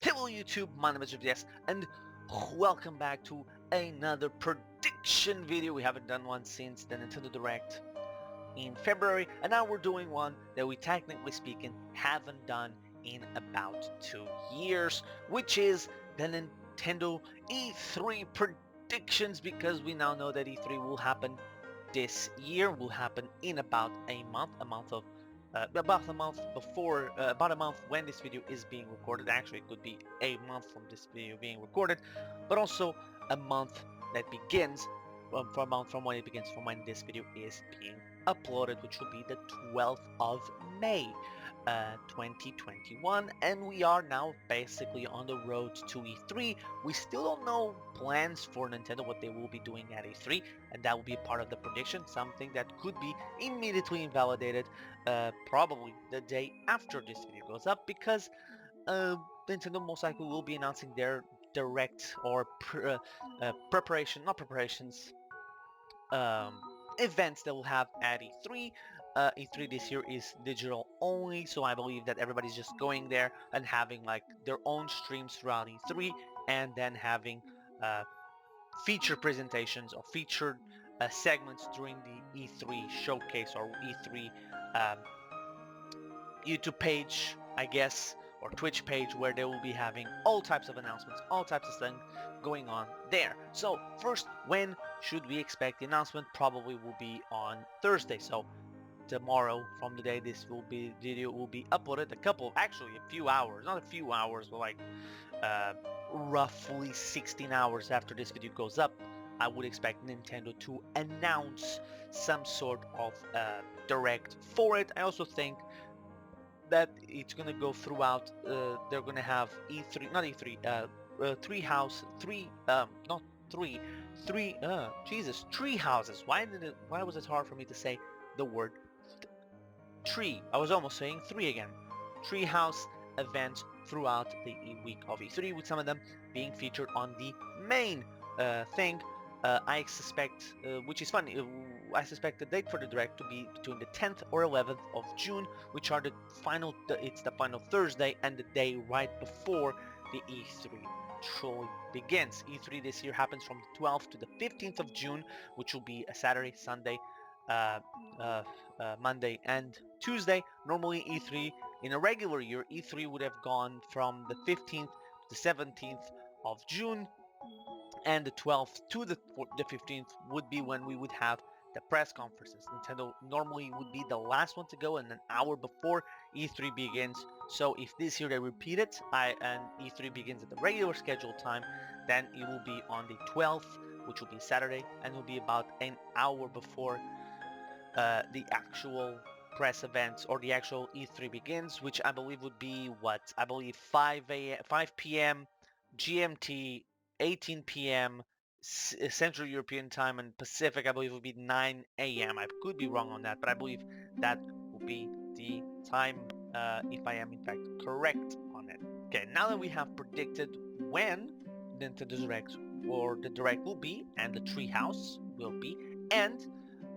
Hello YouTube, my name is JPS and welcome back to another prediction video. We haven't done one since the Nintendo Direct in February, and now we're doing one that we technically speaking haven't done in about 2 years, which is the Nintendo E3 predictions, because we now know that E3 will happen this year, will happen in about a month of about a month before, about a month when this video is being recorded. Actually, it could be a month from this video being recorded, but also a month that begins from a month from when it begins from when this video is being uploaded, which will be the 12th of May, 2021, and we are now basically on the road to E3. We still don't know plans for Nintendo, what they will be doing at E3, and that will be part of the prediction, something that could be immediately invalidated probably the day after this video goes up, because Nintendo most likely will be announcing their direct or preparation, not preparations, um, events that will have at E3. E3 this year is digital only, so I believe that everybody's just going there and having like their own streams throughout E3, and then having uh, feature presentations or featured segments during the E3 showcase or E3 um, YouTube page, I guess, or Twitch page, where they will be having all types of announcements, all types of things going on there. So first, when should we expect the announcement? Probably will be on Thursday. So tomorrow, from the day this video will be uploaded, actually a few hours, not a few hours, but like uh, roughly 16 hours after this video goes up, I would expect Nintendo to announce some sort of direct for it. I also think that it's gonna go throughout. They're gonna have E3, not E3, three house, three, not three, three. Tree houses. Why was it hard for me to say the word tree? I was almost saying three again. Treehouse events throughout the week of E3, with some of them being featured on the main thing. I suspect, which is funny, I suspect the date for the direct to be between the 10th or 11th of June, which are it's the final Thursday and the day right before the E3 truly begins. E3 this year happens from the 12th to the 15th of June, which will be a Saturday, Sunday, uh, uh, Monday, and Tuesday. Normally E3 in a regular year, E3 would have gone from the 15th to the 17th of June, and the 12th to the 15th would be when we would have the press conferences. Nintendo normally would be the last one to go, and an hour before E3 begins. So if this year they repeat it, and E3 begins at the regular scheduled time, then it will be on the 12th, which will be Saturday, and it will be about an hour before the actual press events or the actual E3 begins, which I believe would be what I believe 5 p.m. GMT, 18 p.m. Central European time, and Pacific I believe would be 9 a.m. I could be wrong on that, but I believe that will be the time, if I am in fact correct on it. Okay, now that we have predicted when Nintendo Direct or the Direct will be and the Treehouse will be, and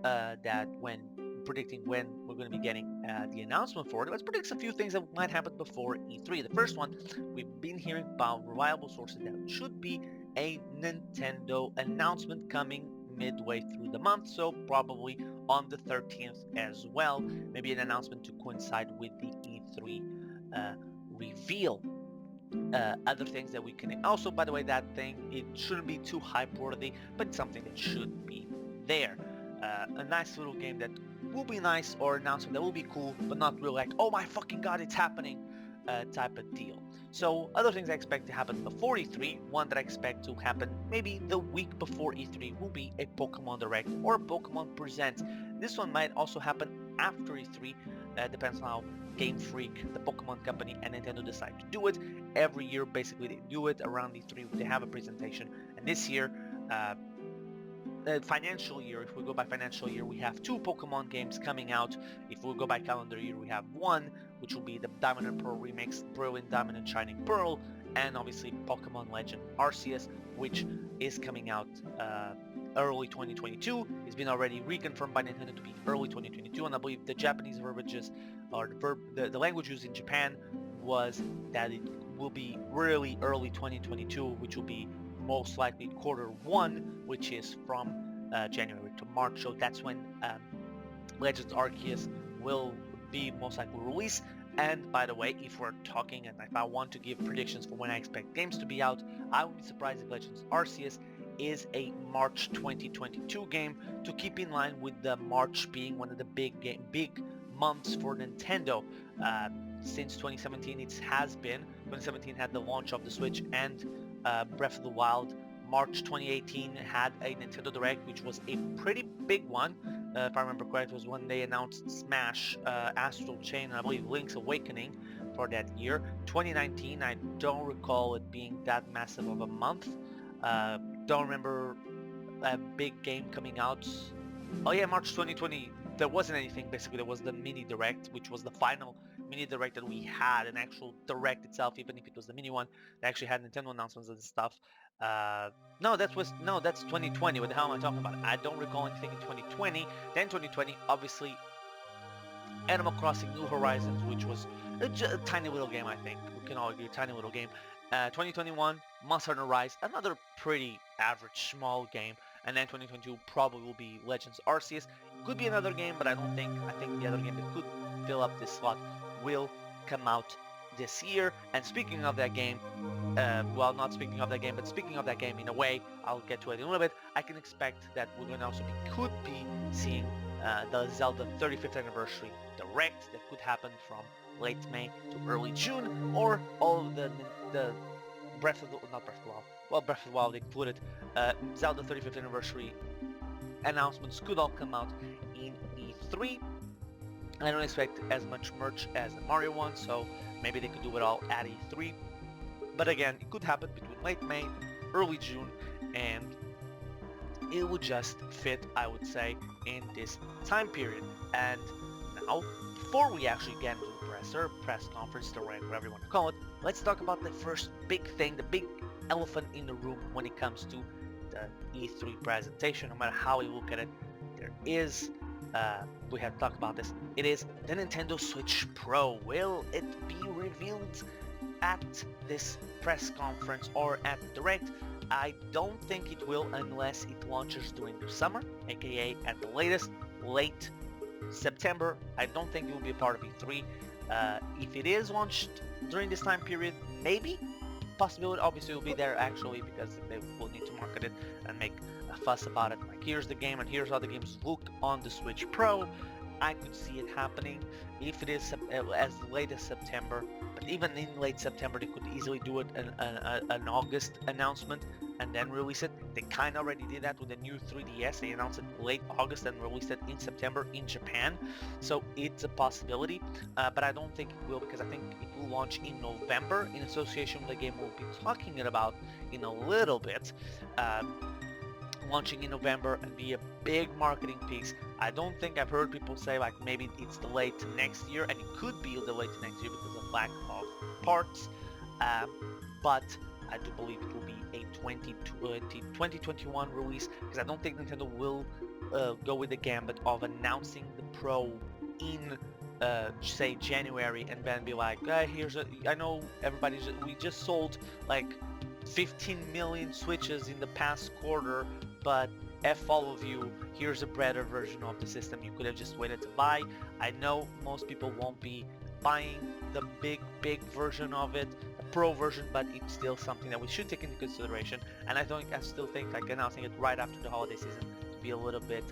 that when predicting when we're going to be getting the announcement for it, let's predict a few things that might happen before E3. The first one, we've been hearing about reliable sources that should be a Nintendo announcement coming midway through the month, so probably on the 13th as well. Maybe an announcement to coincide with the E3 reveal. Other things that we can also, by the way, that thing, it shouldn't be too hype worthy, but it's something that should be there. A nice little game that will be nice, or announcement that will be cool, but not really like, oh my fucking god, it's happening, type of deal. So other things I expect to happen before E3, one that I expect to happen maybe the week before E3 will be a Pokemon Direct or Pokemon Presents. This one might also happen after E3, depends on how Game Freak, the Pokemon company, and Nintendo decide to do it. Every year basically they do it around E3, they have a presentation, and this year, financial year, if we go by financial year, we have 2 Pokemon games coming out. If we go by calendar year, we have 1, which will be the Diamond and Pearl remix, Brilliant Diamond and Shining Pearl, and obviously Pokemon Legend Arceus, which is coming out early 2022. It's been already reconfirmed by Nintendo to be early 2022, and I believe the Japanese verbiages, or the language used in Japan was that it will be really early 2022, which will be most likely quarter 1, which is from January to March. So that's when Legends Arceus will be most likely released. And by the way, if we're talking and if I want to give predictions for when I expect games to be out, I would be surprised if Legends Arceus is a March 2022 game, to keep in line with the March being one of the big months for Nintendo. Uh, since 2017, it has been. 2017 had the launch of the Switch and Breath of the Wild. March 2018 had a Nintendo Direct, which was a pretty big one. If I remember correct, was when they announced Smash, Astral Chain, and I believe Link's Awakening for that year. 2019, I don't recall it being that massive of a month. Don't remember a big game coming out. Oh yeah, March 2020, there wasn't anything. Basically, there was the mini direct, which was the final mini direct that we had, an actual direct itself, even if it was the mini one. They actually had Nintendo announcements and stuff. Uh, no, that's 2020. What the hell am I talking about? I don't recall anything in 2020. Then 2020, obviously, Animal Crossing New Horizons, which was a tiny little game, I think. We can all agree, a tiny little game. 2021, Monster Hunter Rise, another pretty average, small game. And then 2022 probably will be Legends Arceus. Could be another game, but I don't think. I think the other game that could fill up this slot will come out this year. And speaking of that game, well, not speaking of that game, but speaking of that game in a way, I'll get to it in a little bit. I can expect that we're going to also could be seeing the Zelda 35th anniversary direct that could happen from late May to early June, or all of the Breath of the not Breath of the Wild, well, Breath of the Wild included, Zelda 35th anniversary announcements could all come out in E3. I don't expect as much merch as the Mario one, so maybe they could do it all at E3. But again, it could happen between late May, early June, and it would just fit, I would say, in this time period. And now, before we actually get into the press conference, direct, whatever you want to call it, let's talk about the first big thing, the big elephant in the room when it comes to the E3 presentation. No matter how you look at it, there is, we have talked about this, it is the Nintendo Switch Pro. Will it be revealed at this press conference or at the direct? I don't think it will unless it launches during the summer, aka at the latest, late September. I don't think it will be a part of E3. If it is launched during this time period, maybe, possibility, obviously it will be there actually, because they will need to market it and make a fuss about it. Like, here's the game and here's how the games look on the Switch Pro. I could see it happening if it is as late as September. But even in late September, they could easily do it an August announcement and then release it. They kind of already did that with the new 3DS. They announced it late August and released it in September in Japan. So it's a possibility, but I don't think it will, because I think it will launch in November in association with the game we'll be talking about in a little bit. Launching in November and be a big marketing piece. I don't think I've heard people say like maybe it's delayed to next year, and it could be delayed to next year because of lack of parts, but I do believe it will be a 2021 release, because I don't think Nintendo will go with the gambit of announcing the Pro in say January and then be like, here's I know we just sold like 15 million Switches in the past quarter, but F all of you, here's a better version of the system you could have just waited to buy. I know most people won't be buying the big version of it, the Pro version, but it's still something that we should take into consideration. And I still think like announcing it right after the holiday season to be a little bit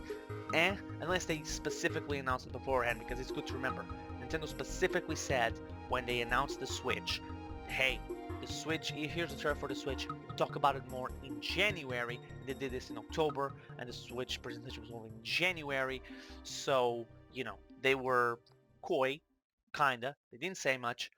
unless they specifically announce it beforehand, because it's good to remember. Nintendo specifically said when they announced the Switch, hey, the Switch, here's the trailer for the Switch, we'll talk about it more in January. They did this in October, and the Switch presentation was only in January, so, you know, they were coy, kinda. They didn't say much,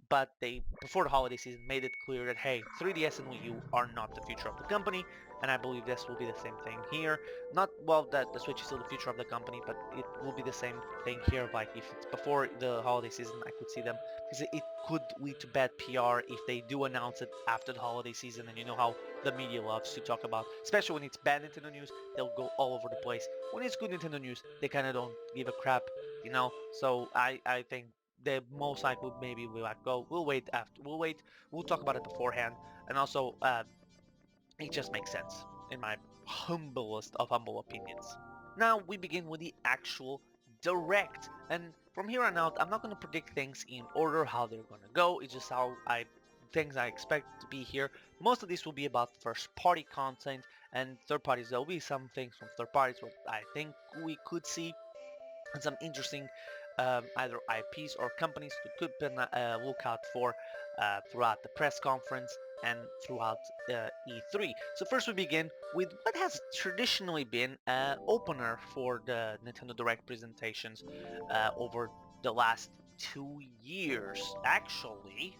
but they, before the holiday season, made it clear that, hey, 3DS and Wii U are not the future of the company, and I believe this will be the same thing here. Not, well, that the Switch is still the future of the company, but it will be the same thing here. Like, if it's before the holiday season, I could see them, because it could lead to bad PR if they do announce it after the holiday season, and you know how the media loves to talk about, especially when it's bad Nintendo news, they'll go all over the place. When it's good Nintendo news, they kind of don't give a crap, you know, so I think they most likely maybe we like go. We'll wait after. We'll wait. We'll talk about it beforehand, and also it just makes sense in my humblest of humble opinions. Now we begin with the actual direct, and from here on out, I'm not going to predict things in order how they're going to go. It's just how I things I expect to be here. Most of this will be about first party content and third parties. There will be some things from third parties what I think we could see and some interesting either IPs or companies to keep a lookout for throughout the press conference and throughout E3. So first we begin with what has traditionally been an opener for the Nintendo Direct presentations over the last 2 years. Actually,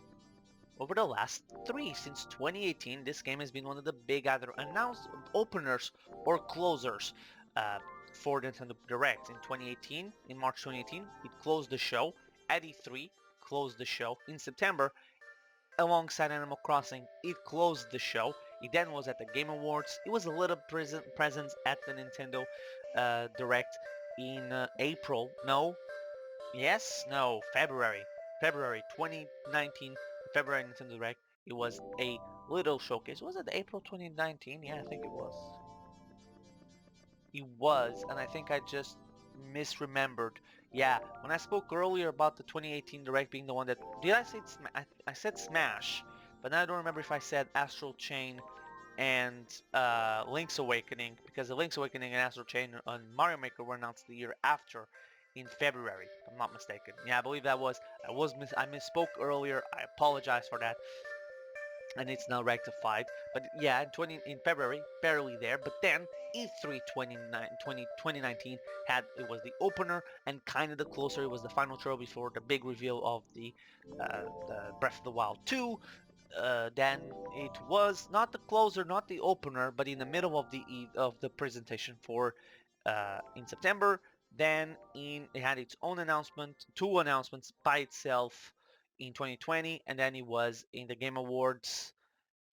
over the last 3, since 2018, this game has been one of the big either announced openers or closers uh, for Nintendo Direct. In 2018, in March 2018, it closed the show. At E3, closed the show. In September, alongside Animal Crossing, it closed the show. It then was at the Game Awards. It was a little presence at the Nintendo Direct in April. No, yes, no, February 2019, February Nintendo Direct. It was a little showcase. Was it April 2019? Yeah, I think it was. It was, and I think I just misremembered. Yeah, when I spoke earlier about the 2018 Direct being the one that... Did I say I said Smash, but now I don't remember if I said Astral Chain and Link's Awakening, because the Link's Awakening and Astral Chain on Mario Maker were announced the year after, in February, if I'm not mistaken. Yeah, I believe that was. I misspoke earlier. I apologize for that, and it's now rectified. But yeah, in February, barely there. But then E3 2019 it was the opener and kind of the closer. It was the final show before the big reveal of the Breath of the Wild 2. Then it was not the closer, not the opener, but in the middle of the presentation for in September. Then it had its own announcement, two announcements by itself in 2020, and then it was in the Game Awards.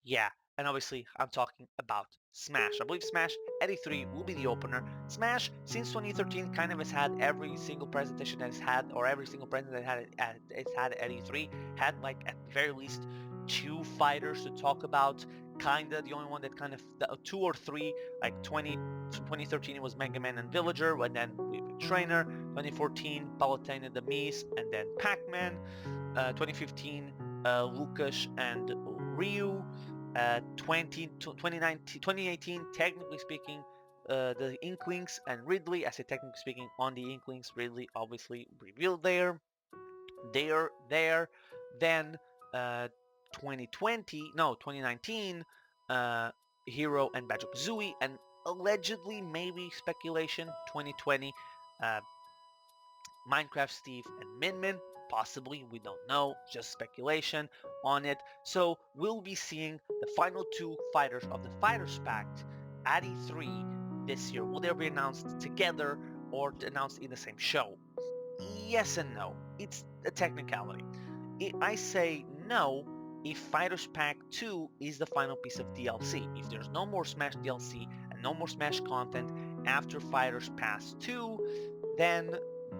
Yeah, and obviously I'm talking about Smash. I believe Smash at E3 will be the opener. Smash, since 2013, kind of has had every single presentation that it's had, or every single presentation that it's had at E3, had like at the very least two fighters to talk about. Kinda the only one that kind of, two or three, like 2013 it was Mega Man and Villager, and then with Trainer. 2014, Palutena and the Mies, and then Pac-Man. 2015, Lucas and Ryu. 2018, technically speaking, the Inklings and Ridley. I say technically speaking, on the Inklings, Ridley obviously revealed there. They're there. Then 2020, no, 2019, Hero and Banjo-Kazooie, and allegedly, maybe speculation, 2020, uh, Minecraft Steve and Min Min. Possibly, we don't know, just speculation on it. So we'll be seeing the final two fighters of the Fighters Pact at E3 this year. Will they be announced together or announced in the same show? Yes and no. It's a technicality. I say no if Fighters Pack 2 is the final piece of DLC. If there's no more Smash DLC and no more Smash content after Fighters Pass 2, then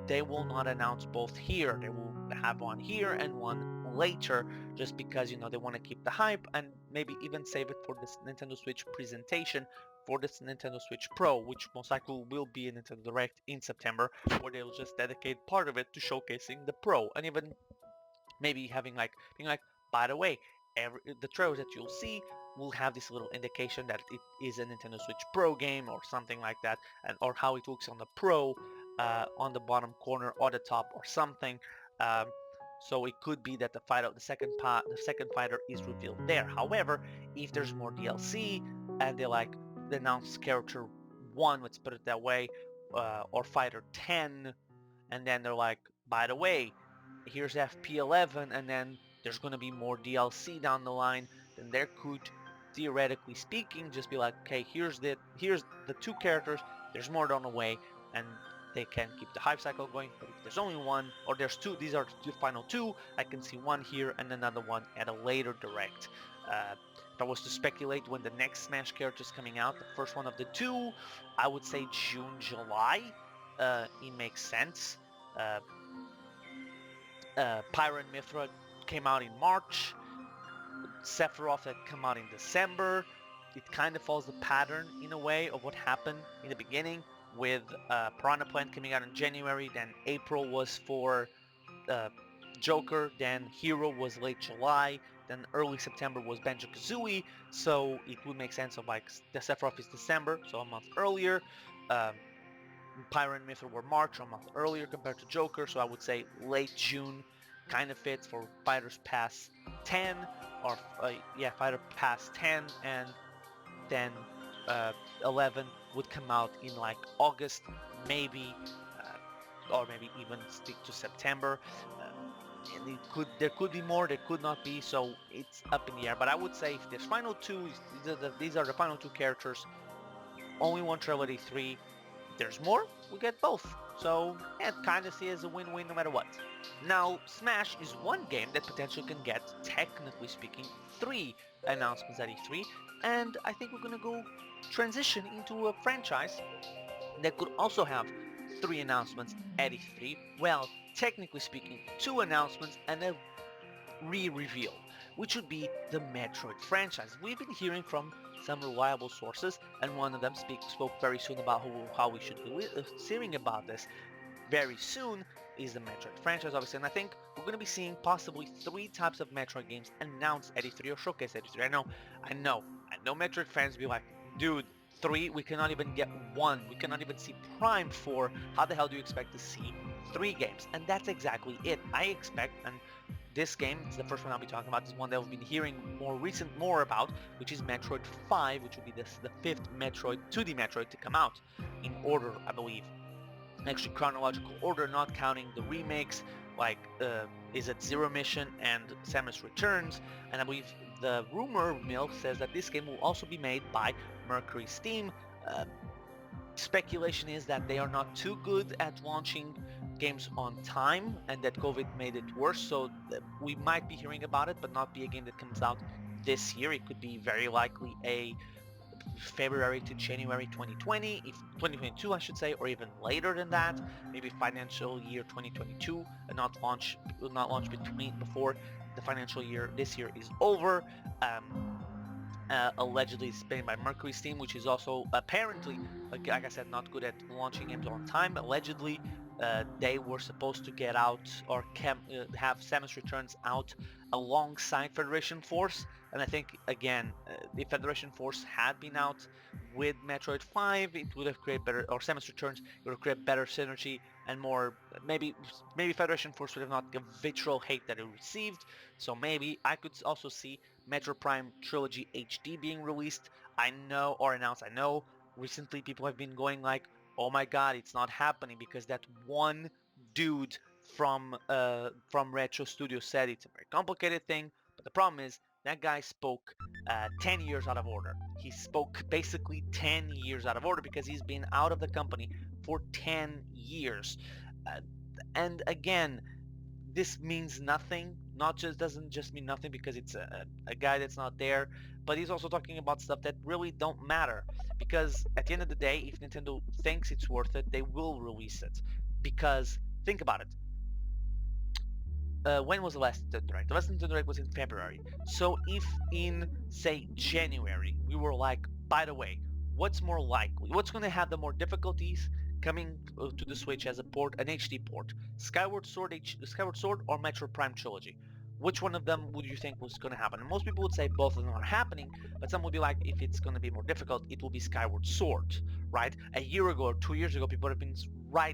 they will not announce both here. They will have one here and one later, just because they want to keep the hype and maybe even save it for this Nintendo Switch presentation for this Nintendo Switch Pro, which most likely will be a Nintendo Direct in September, where they'll just dedicate part of it to showcasing the Pro, and even maybe having being like, by the way, the trailers that you'll see will have this little indication that it is a Nintendo Switch Pro game or something like that, and or how it looks on the Pro on the bottom corner or the top or something. Um, so it could be that the second fighter is revealed there. However, if there's more DLC and they announce character 1, let's put it that way, or fighter 10, and then they're like, by the way, here's FP11, and then there's going to be more DLC down the line, then there could, theoretically speaking, just be like, okay, here's the two characters, there's more down the way, and they can keep the hype cycle going. But if there's only one, or there's two, these are the final two, I can see one here and another one at a later direct. If I was to speculate when the next Smash character is coming out, the first one of the two, I would say June, July. It makes sense. Pyro and Metroid came out in March. Sephiroth had come out in December. It kind of follows the pattern in a way of what happened in the beginning with Piranha Plant coming out in January. Then April was for uh, Joker. Then Hero was late July. Then early September was Banjo-Kazooie. So it would make sense of like the Sephiroth is December, so a month earlier. Um, Pyro and Mythra were March, a month earlier compared to Joker, so I would say late June kind of fits for Fighters Pass 10, or Fighter Pass 10, and then 11 would come out in like August, maybe, or maybe even stick to September. And there could be more, there could not be, so it's up in the air. But I would say if there's final two, these are the final two characters. Only one trail at E3. If there's more, we get both. So yeah, kind of see it as a win-win no matter what. Now, Smash is one game that potentially can get, technically speaking, 3 announcements at E3, and I think we're gonna go transition into a franchise that could also have 3 announcements at E3. Well, technically speaking, 2 announcements and a re-reveal, which would be the Metroid franchise. We've been hearing from some reliable sources, and one of them spoke very soon about how we should be hearing about this very soon is the Metroid franchise, obviously, and I think we're going to be seeing possibly 3 types of Metroid games announced at E3 or showcased at E3. I know Metroid fans be like, dude, 3, we cannot even get 1, we cannot even see Prime 4, how the hell do you expect to see 3 games? And that's exactly it. I expect, and this game, it's the first one I'll be talking about, is one that we've been hearing more about, which is Metroid 5, which will be the 5th Metroid, 2D Metroid to come out, in order, I believe. Actually, chronological order, not counting the remakes, like is it Zero Mission and Samus Returns, and I believe the rumor mill says that this game will also be made by Mercury Steam. Speculation is that they are not too good at launching games on time and that COVID made it worse, so we might be hearing about it, but not be a game that comes out this year. It could be very likely a February to January 2020, if 2022 I should say, or even later than that, maybe financial year 2022, and not launch before the financial year this year is over. Allegedly it's made by Mercury Steam, which is also apparently, like I said, not good at launching games on time. Allegedly, they were supposed to get out or have Samus Returns out alongside Federation Force, and I think again, if Federation Force had been out with Metroid 5, it would have created better, or Samus Returns, it would have created better synergy and more. Maybe Federation Force would have not the vitriol hate that it received. So maybe I could also see Metro Prime Trilogy HD being released. I know, or announced. I know recently people have been going like, oh my god, it's not happening because that one dude from Retro Studio said it's a very complicated thing. But the problem is that guy spoke 10 years out of order. He spoke basically 10 years out of order because he's been out of the company for 10 years. And again, this means nothing. Doesn't just mean nothing because it's a guy that's not there, but he's also talking about stuff that really don't matter, because at the end of the day, if Nintendo thinks it's worth it, they will release it. Because think about it, when was the last Nintendo Direct? The last Nintendo Direct was in February. So if in, say, January, we were like, by the way, what's more likely? What's going to have the more difficulties coming to the Switch as a port, an HD port? Skyward Sword or Metroid Prime Trilogy? Which one of them would you think was going to happen? And most people would say both of them are happening, but some would be like, if it's going to be more difficult, it will be Skyward Sword, right? A year ago or 2 years ago, people have been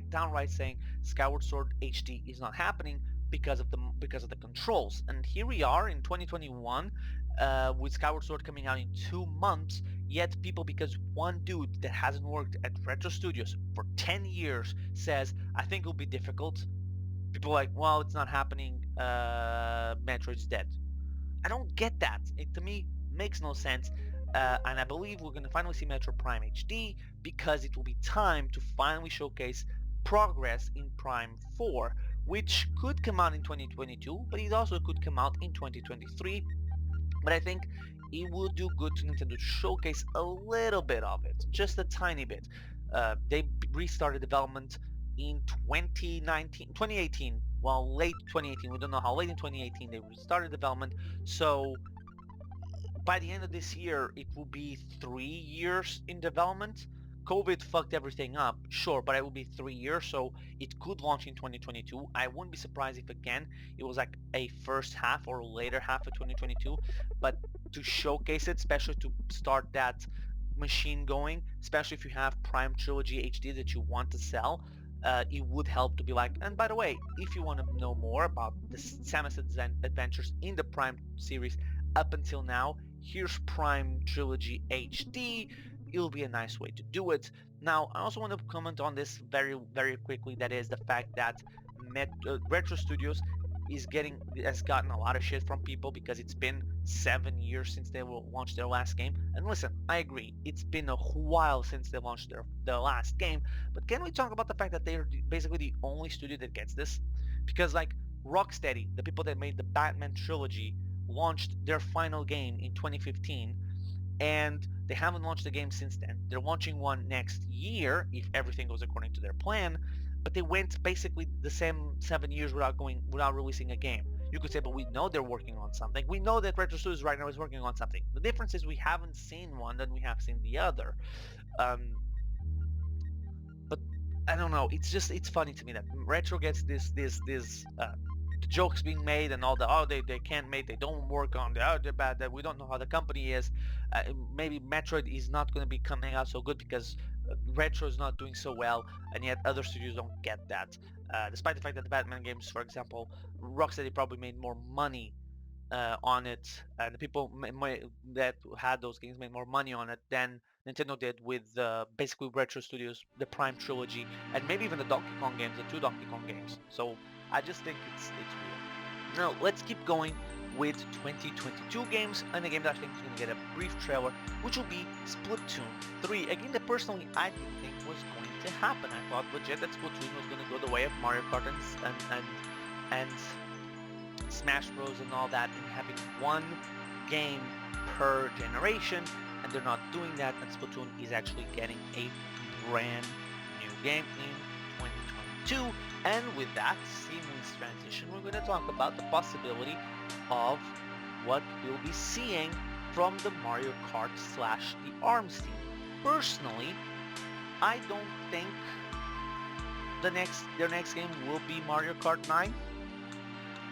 downright saying Skyward Sword HD is not happening because of the controls. And here we are in 2021 with Skyward Sword coming out in 2 months, yet people, because one dude that hasn't worked at Retro Studios for 10 years says, I think it'll be difficult, people are like, well, it's not happening, Metroid's dead. I don't get that. It to me makes no sense. And I believe we're going to finally see Metro Prime HD because it will be time to finally showcase progress in Prime 4, which could come out in 2022, but it also could come out in 2023. But I think it will do good to Nintendo to showcase a little bit of it, just a tiny bit. They restarted development in 2018, well, late 2018. We don't know how late in 2018 they started development. So by the end of this year, it will be 3 years in development. COVID fucked everything up, sure, but it will be 3 years, so it could launch in 2022. I wouldn't be surprised if again it was like a first half or later half of 2022. But to showcase it, especially to start that machine going, especially if you have Prime Trilogy HD that you want to sell, it would help to be like, and by the way, if you want to know more about the Samus adventures in the Prime series up until now, here's Prime Trilogy HD. It'll be a nice way to do it. Now, I also want to comment on this very quickly. That is the fact that Retro Studios has gotten a lot of shit from people because it's been 7 years since they will launch their last game. And listen, I agree, it's been a while since they launched their last game. But can we talk about the fact that they're basically the only studio that gets this? Because like Rocksteady, the people that made the Batman trilogy, launched their final game in 2015, and they haven't launched the game since then. They're launching one next year if everything goes according to their plan, but they went basically the same 7 years without releasing a game. You could say, but we know they're working on something. We know that Retro Studios right now is working on something. The difference is we haven't seen one, then we have seen the other. Um, but I don't know. It's funny to me that Retro gets this jokes being made and all the they can't make, they don't work on the they're bad, that we don't know how the company is. Maybe Metroid is not going to be coming out so good because Retro is not doing so well, and yet other studios don't get that. Despite the fact that the Batman games, for example, Rocksteady probably made more money on it, and the people that had those games made more money on it than Nintendo did with basically Retro Studios, the Prime trilogy, and maybe even the Donkey Kong games, the two Donkey Kong games. So I just think it's weird. Now let's keep going with 2022 games, and a game that I think is going to get a brief trailer, which will be Splatoon 3. A game that personally I didn't think was going to happen. I thought legit that Splatoon was going to go the way of Mario Kart and Smash Bros and all that, and having one game per generation, and they're not doing that, and Splatoon is actually getting a brand new game in 2022. And with that seamless transition, we're going to talk about the possibility of what we'll be seeing from the Mario Kart / the ARMS team. Personally, I don't think their next game will be Mario Kart 9.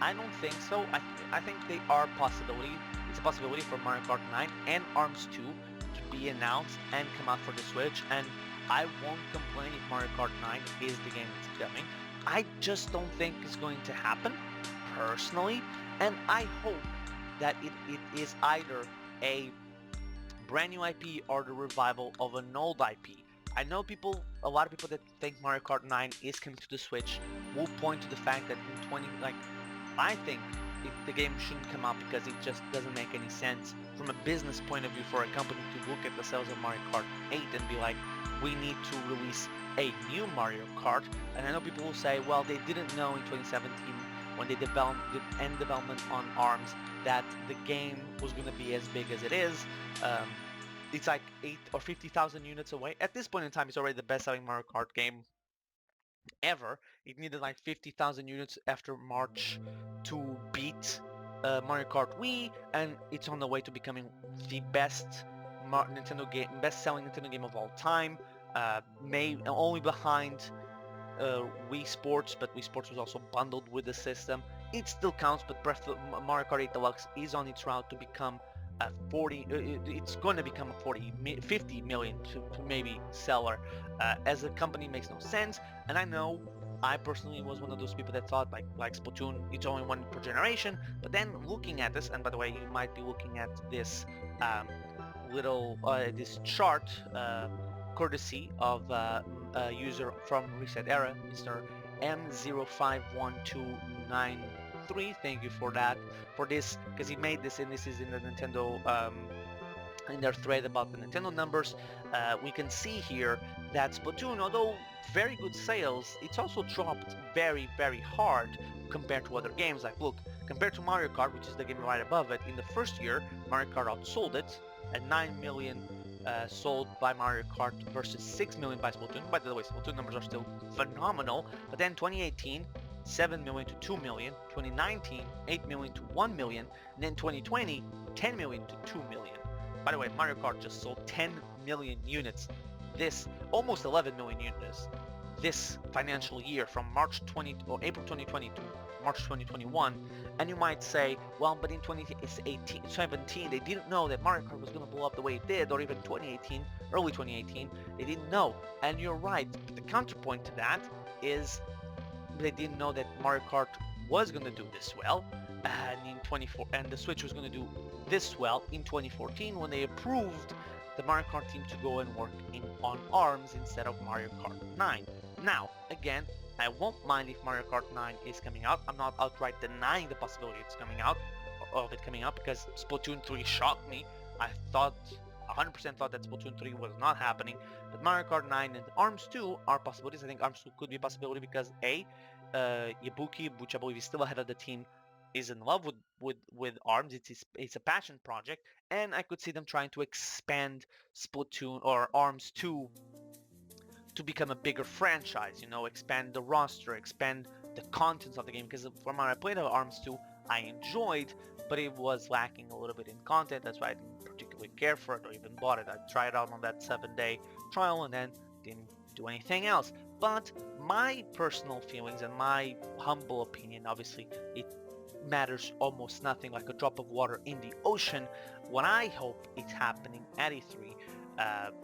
I don't think so. I think they are a possibility. It's a possibility for Mario Kart 9 and ARMS 2 to be announced and come out for the Switch, and I won't complain if Mario Kart 9 is the game that's coming. I just don't think it's going to happen, personally, and I hope that it is either a brand new IP or the revival of an old IP. I know a lot of people that think Mario Kart 9 is coming to the Switch will point to the fact that I think the game shouldn't come out because it just doesn't make any sense from a business point of view for a company to look at the sales of Mario Kart 8 and be like, we need to release a new Mario Kart. And I know people will say, well, they didn't know in 2017 when they did end development on ARMS that the game was going to be as big as it is. It's like 8 or 50,000 units away. At this point in time, it's already the best-selling Mario Kart game ever. It needed like 50,000 units after March to beat Mario Kart Wii, and it's on the way to becoming the best-selling Nintendo game of all time. Only behind Wii Sports, but Wii Sports was also bundled with the system. It still counts, but Mario Kart 8 Deluxe is on its route to become a 40. It's going to become a 50 million to maybe seller. As a company, makes no sense. And I know I personally was one of those people that thought like Splatoon, it's only one per generation. But then looking at this, and by the way, you might be looking at this this chart. Courtesy of a user from Reset Era, Mr. M051293. Thank you for this, because he made this, and this is in the Nintendo, in their thread about the Nintendo numbers. We can see here that Splatoon, although very good sales, it's also dropped very hard compared to other games. Like, look, compared to Mario Kart, which is the game right above it, in the first year, Mario Kart outsold it at 9 million sold by Mario Kart versus 6 million by Splatoon. By the way, Splatoon numbers are still phenomenal. But then 2018, 7 million to 2 million, 2019, 8 million to 1 million, and then 2020, 10 million to 2 million. By the way, Mario Kart just sold 10 million units, this almost 11 million units this financial year, from March 20 or April 2020 to March 2021. And you might say, well, but in 2017 they didn't know that Mario Kart was going to blow up the way it did, or even 2018, early 2018, they didn't know. And you're right, but the counterpoint to that is they didn't know that Mario Kart was going to do this well, and the Switch was going to do this well in 2014 when they approved the Mario Kart team to go and work on ARMS instead of Mario Kart 9. Now, again, I won't mind if Mario Kart 9 is coming out. I'm not outright denying the possibility it's coming out, because Splatoon 3 shocked me. I thought 100% thought that Splatoon 3 was not happening, but Mario Kart 9 and ARMS 2 are possibilities. I think ARMS 2 could be a possibility because Yabuki, which I believe is still ahead of the team, is in love with ARMS. It's a passion project, and I could see them trying to expand Splatoon or ARMS 2 to become a bigger franchise, expand the roster, expand the contents of the game, because from what I played of ARMS 2, I enjoyed, but it was lacking a little bit in content. That's why I didn't particularly care for it or even bought it. I tried it out on that 7-day trial and then didn't do anything else. But my personal feelings and my humble opinion, obviously it matters almost nothing, like a drop of water in the ocean. What I hope is happening at E3,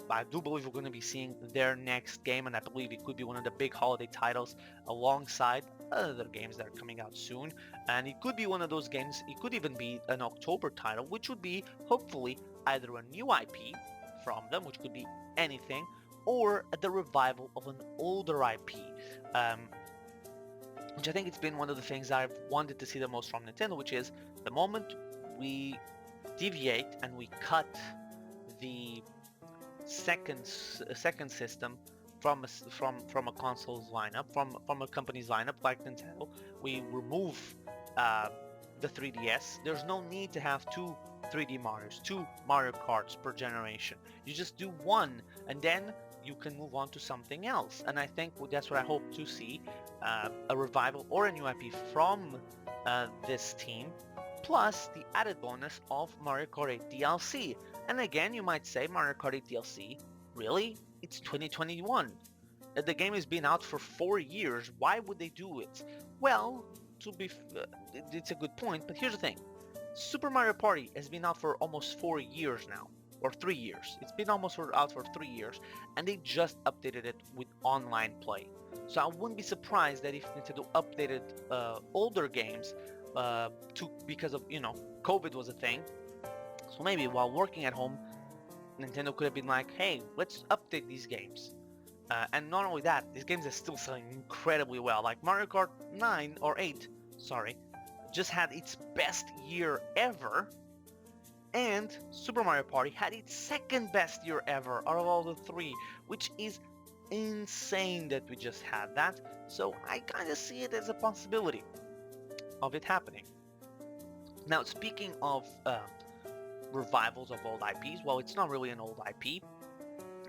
I do believe we're going to be seeing their next game, and I believe it could be one of the big holiday titles alongside other games that are coming out soon. And it could be one of those games, it could even be an October title, which would be hopefully either a new IP from them, which could be anything, or the revival of an older IP. Which I think it's been one of the things I've wanted to see the most from Nintendo, which is the moment we deviate and we cut the second system from a console's lineup, from a company's lineup like Nintendo, we remove the 3DS. There's no need to have two 3D Marios, two Mario Karts per generation. You just do one, and then you can move on to something else. And I think that's what I hope to see, a revival or a new IP from this team, plus the added bonus of Mario Kart 8 DLC. And again, you might say, Mario Kart 8 DLC? Really? It's 2021. The game has been out for 4 years. Why would they do it? Well, it's a good point, but here's the thing. Super Mario Party has been out for almost 4 years now, or 3 years. It's been out for 3 years, and they just updated it with online play. So I wouldn't be surprised that if Nintendo updated older games because of, COVID was a thing. So maybe while working at home, Nintendo could have been like, hey, let's update these games. And not only that, these games are still selling incredibly well. Like Mario Kart 9 or 8, sorry, just had its best year ever. And Super Mario Party had its second best year ever out of all the three, which is insane that we just had that. So I kind of see it as a possibility of it happening. Now, speaking of revivals of old IPs, well, it's not really an old IP.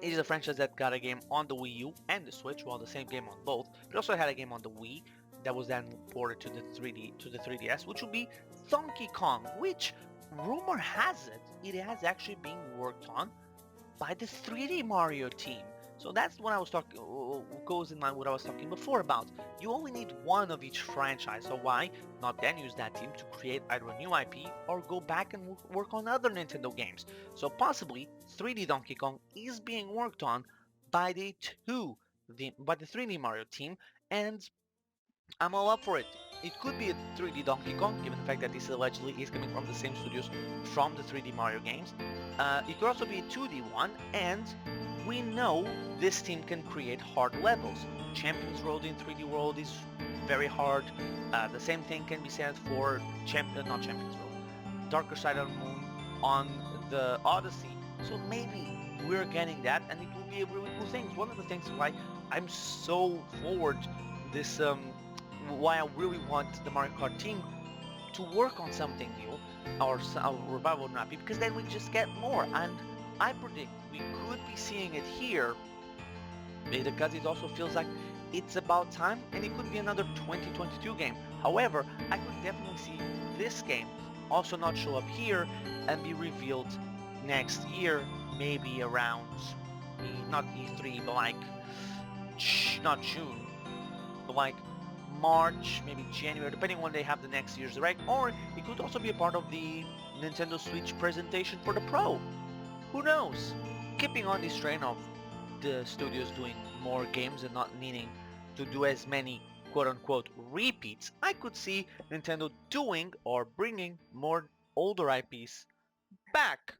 It is a franchise that got a game on the Wii U and the Switch, well, the same game on both, but also had a game on the Wii that was then ported to the 3DS, which would be Donkey Kong, which rumor has it has actually been worked on by the 3D Mario team. So that's what I was talking, goes in line with what I was talking before about. You only need one of each franchise, so why not then use that team to create either a new IP or go back and work on other Nintendo games? So possibly 3D Donkey Kong is being worked on by the 3D Mario team, and I'm all up for it. It could be a 3D Donkey Kong, given the fact that this allegedly is coming from the same studios from the 3D Mario games. It could also be a 2D one, and we know this team can create hard levels. Champions Road in 3D World is very hard. The same thing can be said for Champions Road, Darker Side of the Moon on the Odyssey. So maybe we're getting that, and it will be a really cool thing. One of the things why I'm so forward this, why I really want the Mario Kart team to work on something new, or a revival not be, because then we just get more. And I predict we could be seeing it here, because it also feels like it's about time, and it could be another 2022 game. However, I could definitely see this game also not show up here and be revealed next year, maybe around not E3, but like not June, but like March, maybe January, depending on when they have the next year's direct, or it could also be a part of the Nintendo Switch presentation for the Pro. Who knows? Keeping on this train of the studios doing more games and not needing to do as many quote-unquote repeats, I could see Nintendo doing or bringing more older IPs back.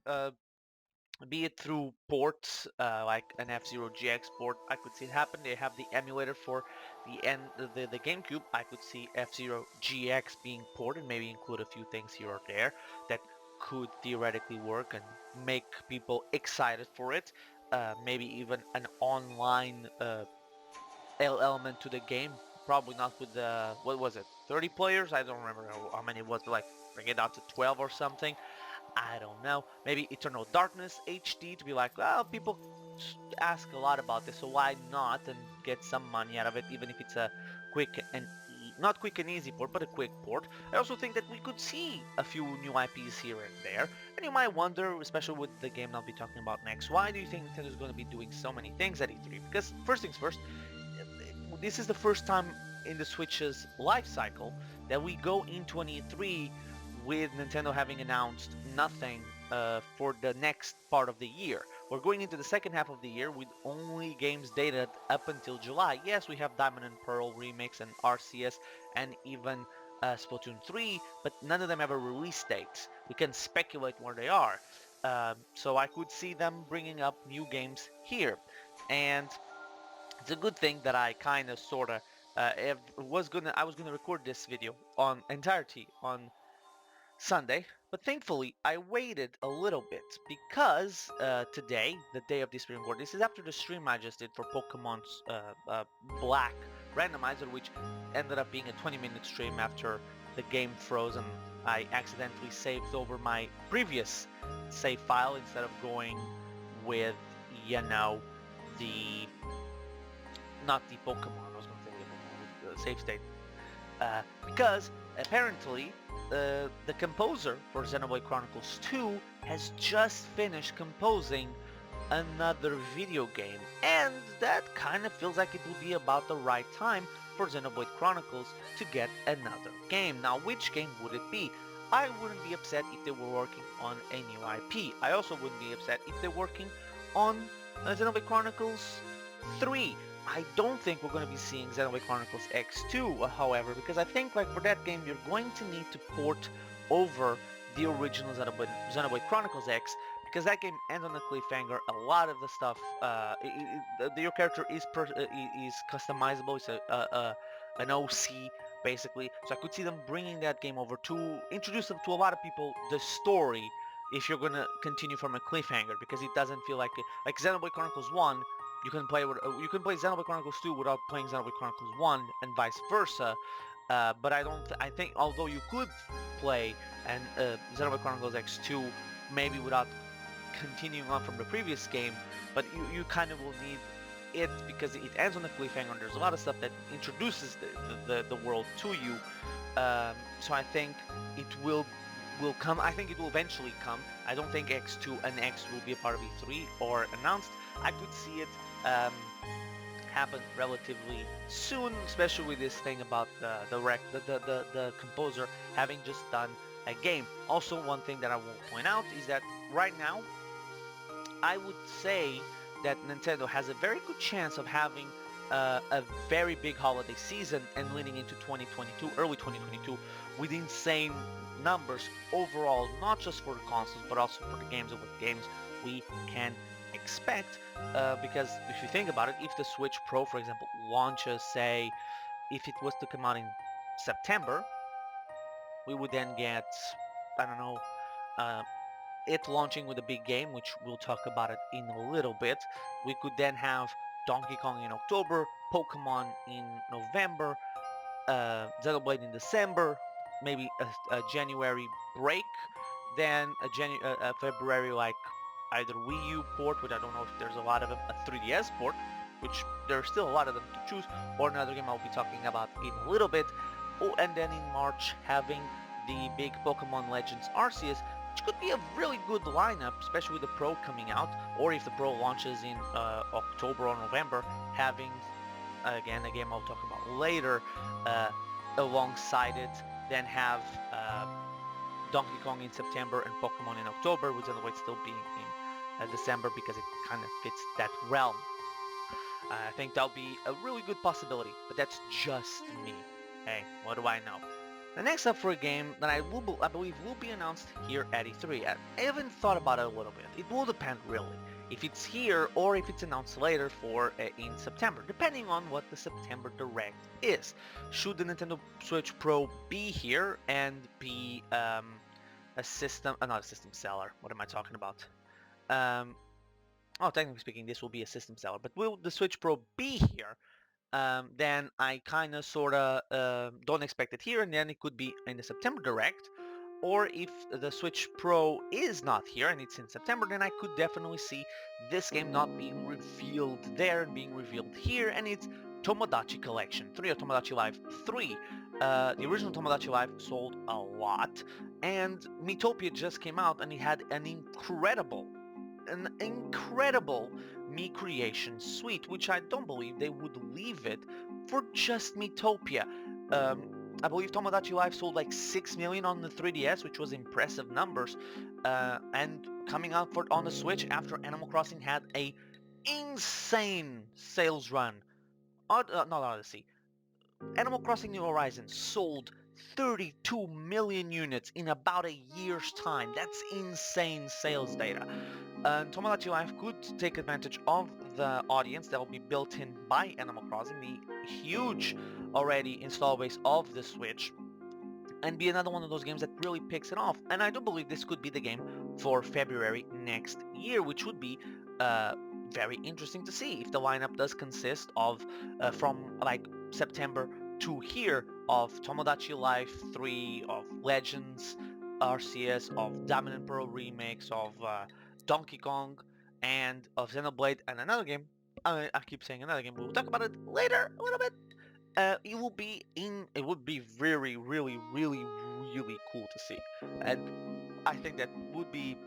Be it through ports like an F-Zero GX port. I could see it happen. They have the emulator for the GameCube. I could see F-Zero GX being ported, maybe include a few things here or there that could theoretically work and make people excited for it. Maybe even an online element to the game. Probably not with the, what was it, 30 players? I don't remember how many it was, but like bring it down to 12 or something. I don't know. Maybe Eternal Darkness HD to be like, well, people ask a lot about this, so why not and get some money out of it, even if it's a quick and not quick and easy port, but a quick port. I also think that we could see a few new IPs here and there, and you might wonder, especially with the game I'll be talking about next, why do you think Nintendo's going to be doing so many things at E3? Because first things first, this is the first time in the Switch's life cycle that we go into an E3 with Nintendo having announced nothing for the next part of the year. We're going into the second half of the year with only games dated up until July. Yes, we have Diamond and Pearl Remix and RCS and even Splatoon 3, but none of them have a release date. We can speculate where they are. So I could see them bringing up new games here. And it's a good thing that I kind of sort of I was gonna record this video on entirety on Sunday, but thankfully I waited a little bit because today, the day of this recording, this is after the stream I just did for Pokemon's Black randomizer, which ended up being a 20-minute stream after the game froze and I accidentally saved over my previous save file instead of going with, you know, the not the Pokemon. I was going to say the Pokemon, the save state, because apparently the composer for Xenoblade Chronicles 2 has just finished composing another video game, and that kind of feels like it would be about the right time for Xenoblade Chronicles to get another game. Now, which game would it be? I wouldn't be upset if they were working on a new IP. I also wouldn't be upset if they're working on Xenoblade Chronicles 3. I don't think we're going to be seeing Xenoblade Chronicles X2, however, because I think like for that game you're going to need to port over the original Xenoblade Chronicles X, because that game ends on a cliffhanger. A lot of the stuff, your character is customizable. It's an OC basically, so I could see them bringing that game over to introduce them to a lot of people the story. If you're gonna continue from a cliffhanger, because it doesn't feel like like Xenoblade Chronicles 1, you can play Xenoblade Chronicles 2 without playing Xenoblade Chronicles 1 and vice versa. But I think although you could play and Xenoblade Chronicles X2 maybe without continuing on from the previous game, but you kind of will need it because it ends on a cliffhanger and there's a lot of stuff that introduces the world to you. So I think it will come. I think it will eventually come. I don't think X2 and X will be a part of E3 or announced. I could see it happen relatively soon, especially with this thing about the composer having just done a game. Also, one thing that I will point out is that right now, I would say that Nintendo has a very good chance of having a very big holiday season and leading into 2022, early 2022, with insane numbers overall, not just for the consoles, but also for the games and what games we can expect. Because if you think about it, if the Switch Pro, for example, launches, say, if it was to come out in September, we would then get, I don't know, uh, it launching with a big game, which we'll talk about it in a little bit. We could then have Donkey Kong in October, Pokemon in November, Xenoblade in December, maybe a January break, then a February like either Wii U port, which I don't know if there's a lot of them, a 3DS port, which there's still a lot of them to choose, or another game I'll be talking about in a little bit. Oh, and then in March having the big Pokemon Legends Arceus, which could be a really good lineup, especially with the Pro coming out, or if the Pro launches in October or November, having, again, a game I'll talk about later, alongside it, then have Donkey Kong in September and Pokemon in October, with Xenoblade still being in December because it kind of fits that realm. I think that'll be a really good possibility, but that's just me. Hey, what do I know? The next up for a game that I believe will be announced here at E3. I haven't thought about it a little bit. It will depend really if it's here or if it's announced later for in September, depending on what the September Direct is. Should the Nintendo Switch Pro be here and be a system, not a system seller? What am I talking about? Oh, technically speaking, this will be a system seller, but will the Switch Pro be here? Then I kind of sort of don't expect it here, and then it could be in the September Direct. Or if the Switch Pro is not here and it's in September, then I could definitely see this game not being revealed there and being revealed here, and it's Tomodachi Collection 3 or Tomodachi Life 3. The original Tomodachi Life sold a lot, and Miitopia just came out and it had an incredible Mii Creation suite, which I don't believe they would leave it for just Miitopia. I believe Tomodachi Life sold like 6 million on the 3DS, which was impressive numbers, and coming out on the Switch after Animal Crossing had a insane sales run. Not Odyssey. Animal Crossing New Horizons sold 32 million units in about a year's time. That's insane sales data. Tomodachi Life could take advantage of the audience that will be built in by Animal Crossing, the huge already install base of the Switch, and be another one of those games that really picks it off. And I do believe this could be the game for February next year, which would be very interesting to see if the lineup does consist of from like September to here of Tomodachi Life 3, of Legends Arceus, of Diamond and Pearl Remix, of Donkey Kong, and of Xenoblade, and another game. I keep saying another game. We'll talk about it later a little bit. It will be It would be really, really, really, really cool to see, and I think that would be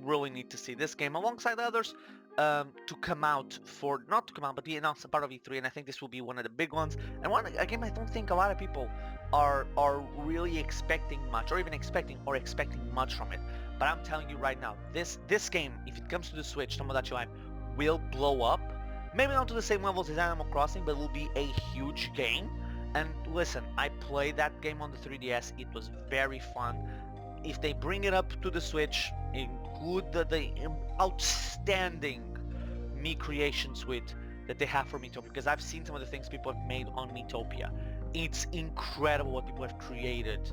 really neat to see this game alongside others to come out for not to come out, but be announced as part of E3, and I think this will be one of the big ones, and a game I don't think a lot of people are really expecting much, or even expecting much from it. But I'm telling you right now, this game, if it comes to the Switch, Tomodachi Life, will blow up. Maybe not to the same levels as Animal Crossing, but it will be a huge game. And listen, I played that game on the 3DS. It was very fun. If they bring it up to the Switch, include the outstanding Mii Creation suite that they have for Miitopia, because I've seen some of the things people have made on Miitopia. It's incredible what people have created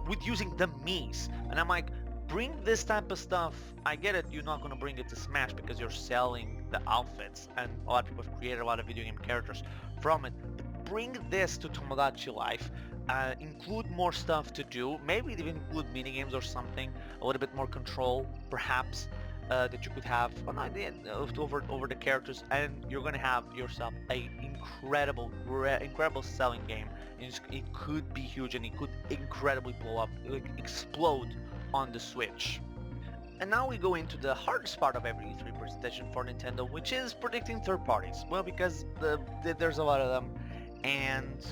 with using the Miis. And I'm like, bring this type of stuff. I get it, you're not going to bring it to Smash because you're selling the outfits, and a lot of people have created a lot of video game characters from it. But bring this to Tomodachi Life. Include more stuff to do, maybe even include minigames or something, a little bit more control perhaps that you could have an idea over the characters, and you're going to have yourself a incredible selling game. And it could be huge, and it could incredibly blow up, like explode on the Switch. And now we go into the hardest part of every E3 presentation for Nintendo, which is predicting third parties. Well, because there's a lot of them, and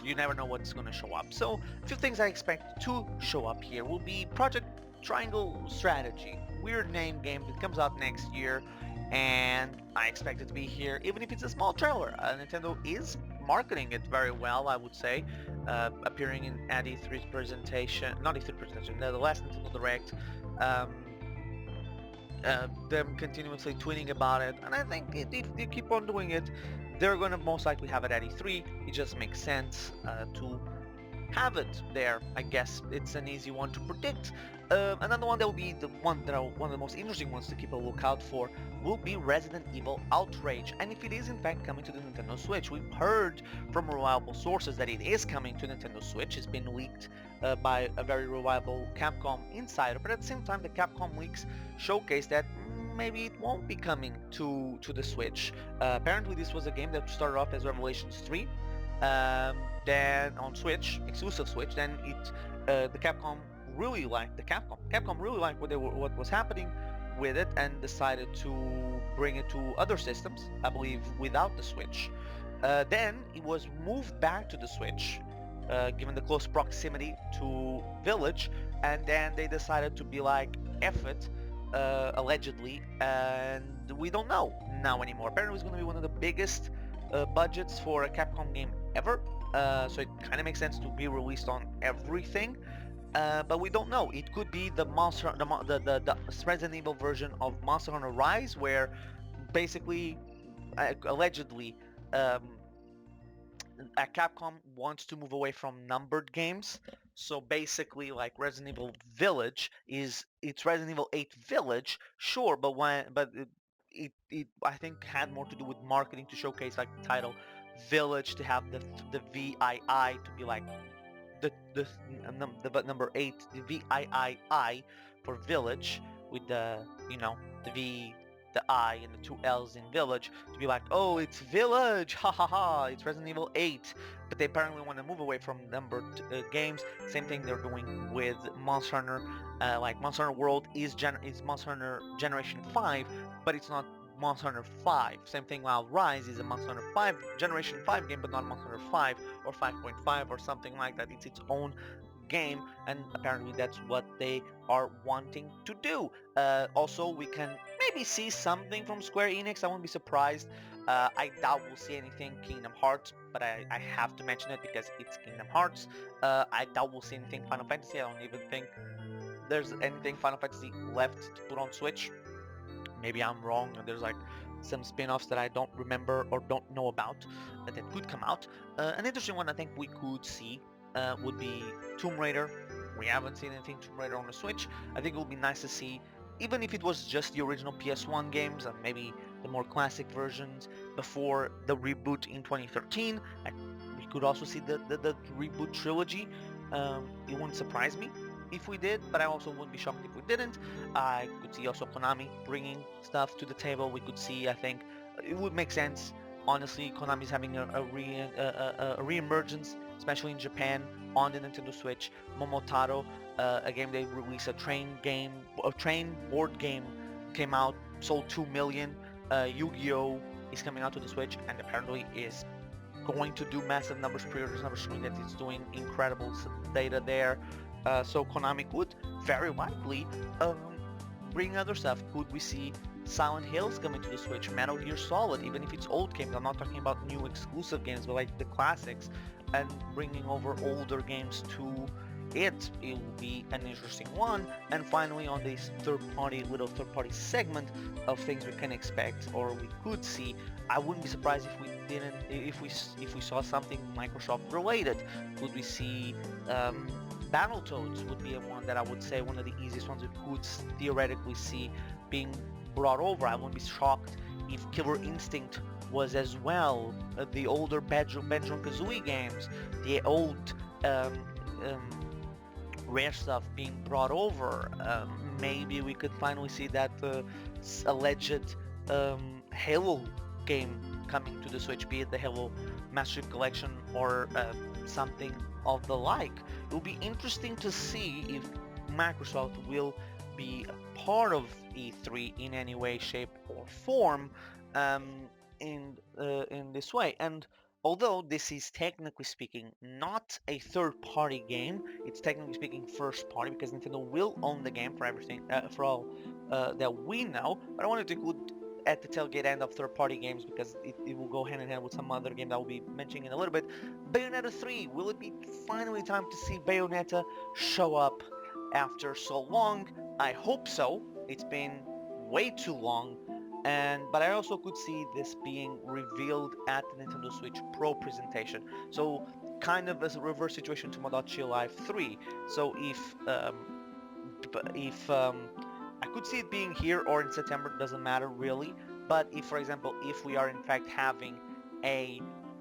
you never know what's going to show up. So a few things I expect to show up here will be Project Triangle Strategy. Weird name game that comes out next year, and I expect it to be here, even if it's a small trailer. Nintendo is marketing it very well, I would say, appearing at E3's presentation, not E3 presentation, the last Nintendo Direct, them continuously tweeting about it, and I think if they keep on doing it, they're going to most likely have it at E3. It just makes sense to have it there. I guess it's an easy one to predict. Another one that will be one of the most interesting ones to keep a lookout for will be Resident Evil Outrage, and if it is in fact coming to the Nintendo Switch. We've heard from reliable sources that it is coming to Nintendo Switch. It's been leaked by a very reliable Capcom insider, but at the same time the Capcom leaks showcase that maybe it won't be coming to the Switch. Apparently, this was a game that started off as Revelations 3, then on Switch, exclusive Switch. Then the Capcom really liked Capcom really liked what was happening with it and decided to bring it to other systems. I believe without the Switch. Then it was moved back to the Switch, given the close proximity to Village, and then they decided to be like, F it, allegedly, and we don't know now anymore. Apparently it's going to be one of the biggest budgets for a Capcom game ever, so it kind of makes sense to be released on everything. But we don't know. It could be the the Resident Evil version of Monster Hunter Rise, where basically, allegedly, um, Capcom wants to move away from numbered games. So basically, like Resident Evil Village it's Resident Evil 8 Village, sure, but it I think had more to do with marketing to showcase like the title Village, to have the VII to be like the number 8, the VIII for Village, with the V, the I, and the two L's in Village, to be like, oh, it's Village, ha ha ha, it's Resident Evil 8. But they apparently want to move away from numbered games. Same thing they're doing with Monster Hunter. Like Monster Hunter World is Monster Hunter Generation 5, but it's not Monster Hunter 5. Same thing while Rise is a Monster Hunter 5 Generation 5 game, but not Monster Hunter 5 or 5.5 or something like that. It's its own game, and apparently that's what they are wanting to do. Also, we can maybe see something from Square Enix. I won't be surprised. I doubt we'll see anything Kingdom Hearts, but I have to mention it because it's Kingdom Hearts. I doubt we'll see anything Final Fantasy. I don't even think there's anything Final Fantasy left to put on Switch. Maybe I'm wrong, and there's like some spin-offs that I don't remember or don't know about that could come out. An interesting one I think we could see would be Tomb Raider. We haven't seen anything Tomb Raider on the Switch. I think it would be nice to see, even if it was just the original PS1 games and maybe the more classic versions before the reboot in 2013. We could also see the reboot trilogy. It wouldn't surprise me if we did, but I also wouldn't be shocked if we didn't. I could see also Konami bringing stuff to the table. We could see, I think, it would make sense. Honestly, Konami's having a re-emergence, especially in Japan, on the Nintendo Switch. Momotaro, a game they released, a train board game, came out, sold 2 million. Yu-Gi-Oh! Is coming out to the Switch, and apparently is going to do massive numbers, pre-orders numbers, showing that it's doing incredible data there. So Konami could very likely bring other stuff. Could we see Silent Hills coming to the Switch, Metal Gear Solid, even if it's old games? I'm not talking about new exclusive games, but like the classics, and bringing over older games to it. It will be an interesting one. And finally, on this little third-party segment of things we can expect or we could see, I wouldn't be surprised if we saw something Microsoft related. Could we see Battletoads? Would be one that I would say one of the easiest ones we could theoretically see being brought over. I wouldn't be shocked if Killer Instinct was as well. The older Banjo-Kazooie games, the old rare stuff being brought over. Maybe we could finally see that alleged Halo game coming to the Switch, be it the Halo Master Chief Collection or something of the like. It will be interesting to see if Microsoft will be a part of E3 in any way, shape, or form in this way. And although this is technically speaking not a third-party game, it's technically speaking first-party because Nintendo will own the game for everything, for all that we know. But I wanted to include at the tailgate end of third-party games because it will go hand-in-hand with some other game that we'll be mentioning in a little bit. Bayonetta 3, will it be finally time to see Bayonetta show up after so long? I hope so. It's been way too long. But I also could see this being revealed at the Nintendo Switch Pro presentation. So kind of as a reverse situation to Tomodachi Live 3. So if I could see it being here or in September, doesn't matter really. But if, for example, if we are in fact having a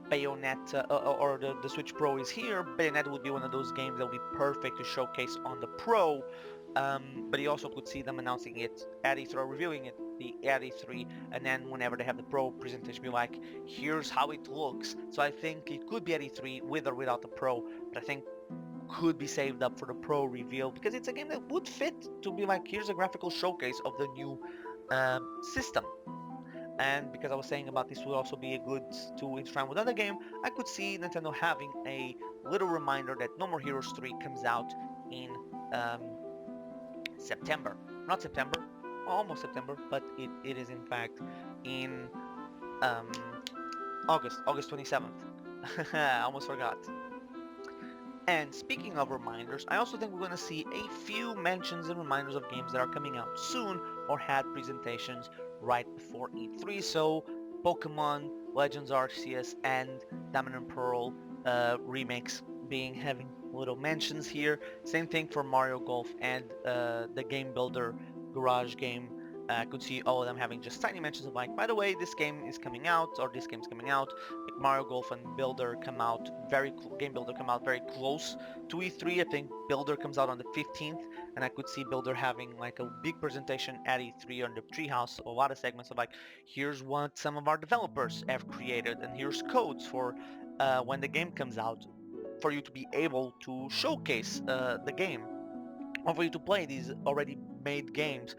Bayonetta or the Switch Pro is here, Bayonetta would be one of those games that would be perfect to showcase on the Pro. But you also could see them announcing it at E3 or reviewing it the E3, and then whenever they have the Pro presentation, be like, here's how it looks. So I think it could be E3 with or without the Pro, but I think could be saved up for the Pro reveal because it's a game that would fit to be like, here's a graphical showcase of the new system. And because I was saying about this would also be a good to interact with other game, I could see Nintendo having a little reminder that No More Heroes 3 comes out in um, September. Not September, almost September, but it is in fact in um, August 27th. I almost forgot. And speaking of reminders, I also think we're going to see a few mentions and reminders of games that are coming out soon or had presentations right before E3. So Pokemon, Legends Arceus, and Diamond and Pearl remakes being having little mentions here. Same thing for Mario Golf and the Game Builder Garage game. I could see all of them having just tiny mentions of like, by the way, this game is coming out, or this game's coming out. Like Mario Golf and Builder come out Game Builder come out very close to E3. I think Builder comes out on the 15th, and I could see Builder having like a big presentation at E3 on the Treehouse. A lot of segments of like, here's what some of our developers have created, and here's codes for when the game comes out, for you to be able to showcase the game, or for you to play these already made games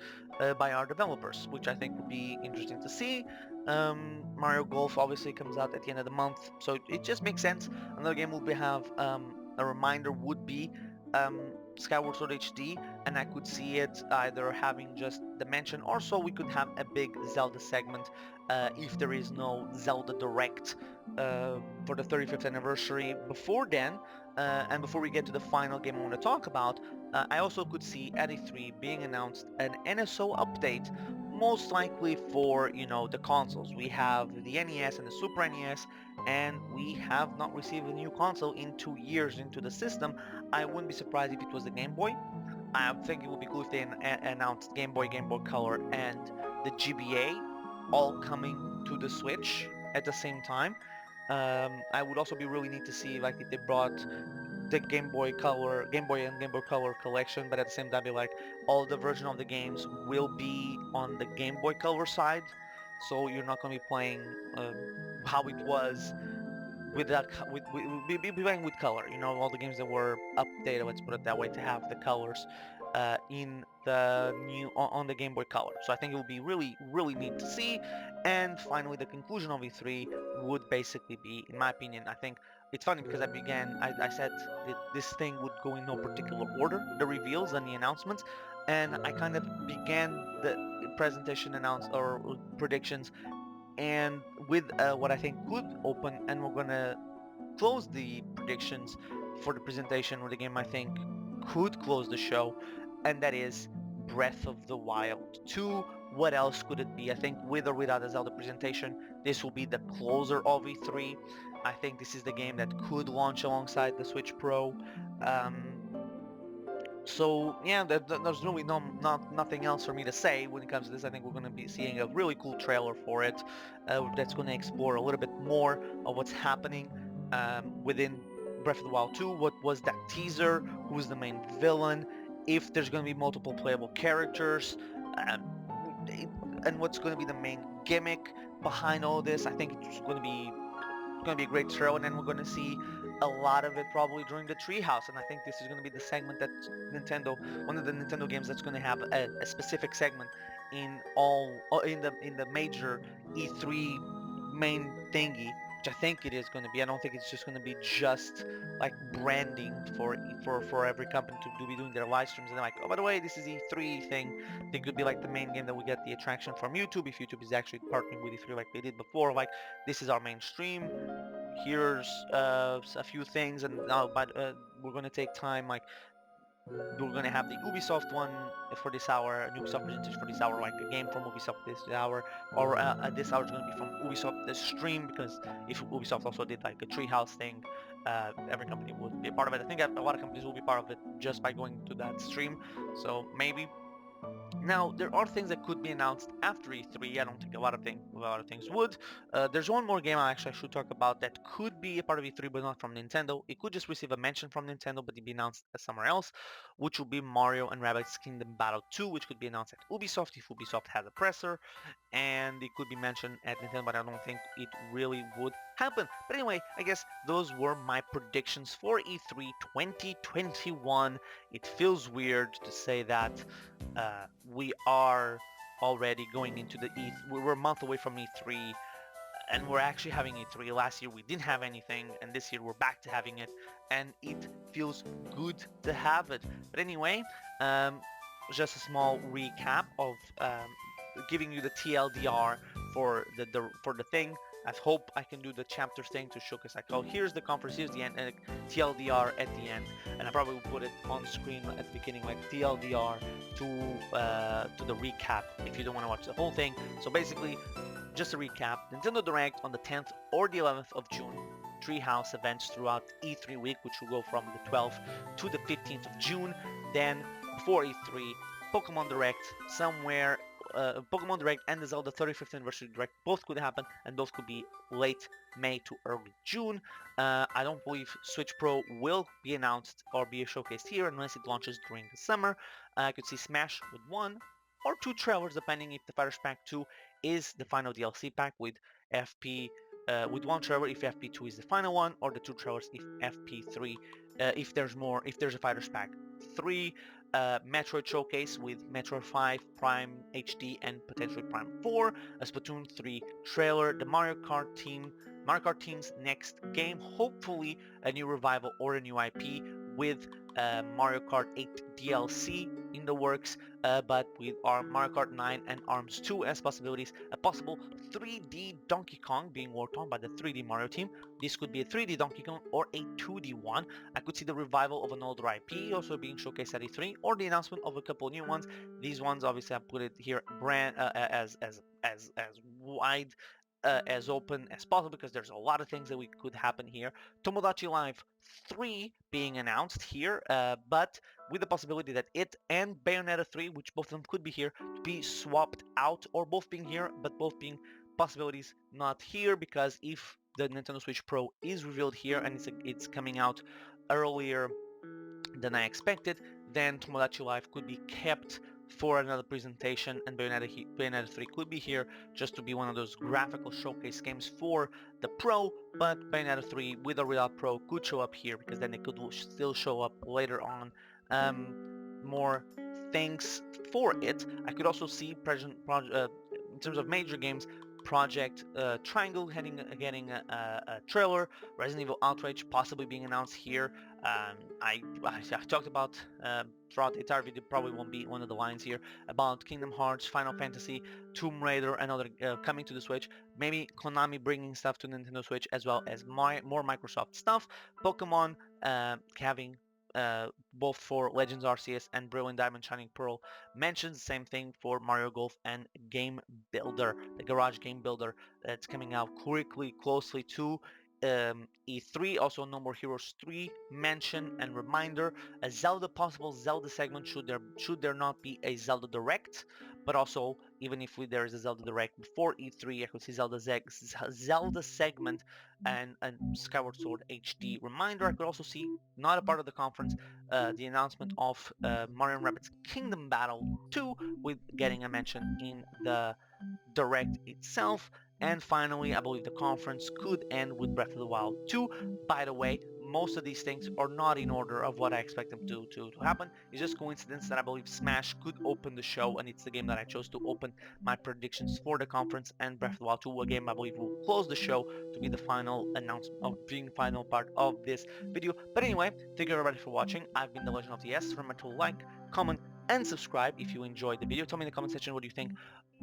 by our developers, which I think would be interesting to see. Mario Golf obviously comes out at the end of the month, so it just makes sense. Another game will have a reminder would be um, Skyward Sword HD, and I could see it either having just the mention, or so we could have a big Zelda segment if there is no Zelda Direct for the 35th anniversary before then. And before we get to the final game I want to talk about, I also could see at E3 being announced an NSO update, most likely for, the consoles. We have the NES and the Super NES, and we have not received a new console in 2 years into the system. I wouldn't be surprised if it was the Game Boy. I think it would be cool if they announced Game Boy, Game Boy Color, and the GBA all coming to the Switch at the same time. I would also be really neat to see like if they brought the Game Boy Color, Game Boy and Game Boy Color collection, but at the same time be like all the version of the games will be on the Game Boy Color side, so you're not going to be playing how it was with that be playing with color. All the games that were updated, let's put it that way, to have the colors in the new on the Game Boy Color. So I think it would be really really neat to see. And finally, the conclusion of E3 would basically be, in my opinion, I think it's funny because I said that this thing would go in no particular order, the reveals and the announcements, and I kind of began the presentation or predictions and with what I think could open, and we're gonna close the predictions for the presentation with the game I think could close the show, and that is Breath of the Wild 2. What else could it be? I think with or without a Zelda presentation, this will be the closer of E3. I think this is the game that could launch alongside the Switch Pro. Um, so yeah, there's really nothing else for me to say when it comes to this. I think we're going to be seeing a really cool trailer for it that's going to explore a little bit more of what's happening within Breath of the Wild 2. What was that teaser? Who's the main villain? If there's going to be multiple playable characters, um, and what's going to be the main gimmick behind all this. I think it's going to be a great show, and then we're going to see a lot of it probably during the Treehouse. And I think this is going to be the segment that one of the Nintendo games that's going to have a specific segment in the major E3 main thingy, which I think it is going to be. I don't think it's just going to be just like branding for every company to be doing their live streams and they're like, oh, by the way, this is E3 thing. I think it could be like the main game that we get the attraction from YouTube if YouTube is actually partnering with E3 like they did before. Like, this is our main stream. Here's a few things, and now we're going to take time. Like, we're going to have the Ubisoft one for this hour, an Ubisoft presentation for this hour, like a game from Ubisoft this hour, or this hour is going to be from Ubisoft the stream, because if Ubisoft also did like a Treehouse thing, every company would be a part of it. I think a lot of companies will be part of it just by going to that stream, so maybe Now, there are things that could be announced after E3. I don't think a lot of things would. There's one more game I should talk about that could be a part of E3, but not from Nintendo. It could just receive a mention from Nintendo, but it be announced somewhere else, which will be Mario and Rabbids Kingdom Battle 2, which could be announced at Ubisoft if Ubisoft has a presser, and it could be mentioned at Nintendo, but I don't think it really would happen. But anyway, I guess those were my predictions for E3 2021. It feels weird to say that we are already going into the we're a month away from E3, and we're actually having E3. Last year we didn't have anything, and this year we're back to having it, and it feels good to have it. But anyway, um, just a small recap of giving you the TLDR for the thing. I hope I can do the chapter thing to showcase like, oh, here's the conference, here's the end, and TLDR at the end, and I probably will put it on screen at the beginning, like TLDR to the recap if you don't want to watch the whole thing. So basically, just to recap, Nintendo Direct on the 10th or the 11th of June, Treehouse events throughout E3 week, which will go from the 12th to the 15th of June. Then, before E3, Pokemon Direct somewhere, Pokemon Direct and the Zelda 35th Anniversary Direct both could happen, and both could be late May to early June. I don't believe Switch Pro will be announced or be showcased here unless it launches during the summer. I could see Smash with one or two trailers, depending if the Fighters Pack 2 is the final DLC pack with FP with one trailer if FP2 is the final one, or the two trailers if FP3 if there's more, if there's a Fighters Pack 3, Metroid showcase with Metroid 5, Prime HD, and potentially Prime 4, a Splatoon 3 trailer, the Mario Kart team's next game, hopefully a new revival or a new IP with Mario Kart 8 DLC in the works, but with our Mario Kart 9 and ARMS 2 as possibilities, a possible 3D Donkey Kong being worked on by the 3D Mario team. This could be a 3D Donkey Kong or a 2D one. I could see the revival of an older IP also being showcased at E3, or the announcement of a couple new ones. These ones, obviously, I put it here as wide as open as possible because there's a lot of things that we could happen here. Tomodachi Life 3 being announced here, but with the possibility that it and Bayonetta 3, which both of them could be here, to be swapped out, or both being here, but both being possibilities not here, because if the Nintendo Switch Pro is revealed here and it's coming out earlier than I expected, then Tomodachi Life could be kept for another presentation, and Bayonetta 3 could be here just to be one of those graphical showcase games for the Pro, but Bayonetta 3 with a real Pro could show up here because then it could still show up later on. More things for it. I could also see in terms of major games, Project Triangle getting a trailer, Resident Evil Outrage possibly being announced here. I talked about throughout the entire video, probably won't be one of the lines here, about Kingdom Hearts, Final Fantasy, Tomb Raider, and other coming to the Switch. Maybe Konami bringing stuff to Nintendo Switch, as well as more Microsoft stuff. Pokemon having both for Legends Arceus and Brilliant Diamond Shining Pearl mentions the same thing for Mario Golf and Game Builder, the Garage Game Builder that's coming out quickly, closely to E3. Also, No More Heroes 3 mention and reminder, a possible Zelda segment should there not be a Zelda Direct, but also even if there is a Zelda Direct before E3, I could see Zelda segment and Skyward Sword HD reminder. I could also see, not a part of the conference, the announcement of Mario & Rabbids Kingdom Battle 2 with getting a mention in the Direct itself. And finally, I believe the conference could end with Breath of the Wild 2. By the way, most of these things are not in order of what I expect them to happen. It's just coincidence that I believe Smash could open the show, and it's the game that I chose to open my predictions for the conference, and Breath of the Wild 2, a game I believe will close the show to be the final announcement of being final part of this video. But anyway, thank you everybody for watching. I've been the Legend of the S. Remember to like, comment, and subscribe if you enjoyed the video. Tell me in the comment section what you think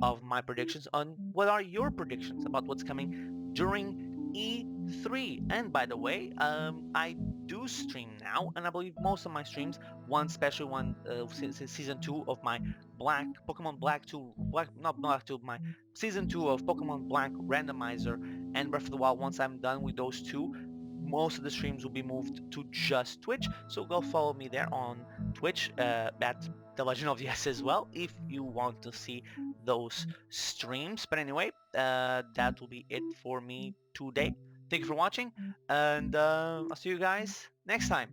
of my predictions, on what are your predictions about what's coming during E3. And by the way, I do stream now, and I believe most of my streams, one special one since season 2 of my Pokemon Black 2, not Black 2, my season 2 of Pokemon Black Randomizer and Breath of the Wild. Once I'm done with those two, most of the streams will be moved to just Twitch, so go follow me there on Twitch at The Legend of Yes as well if you want to see those streams. But anyway, that will be it for me today. Thank you for watching, and I'll see you guys next time.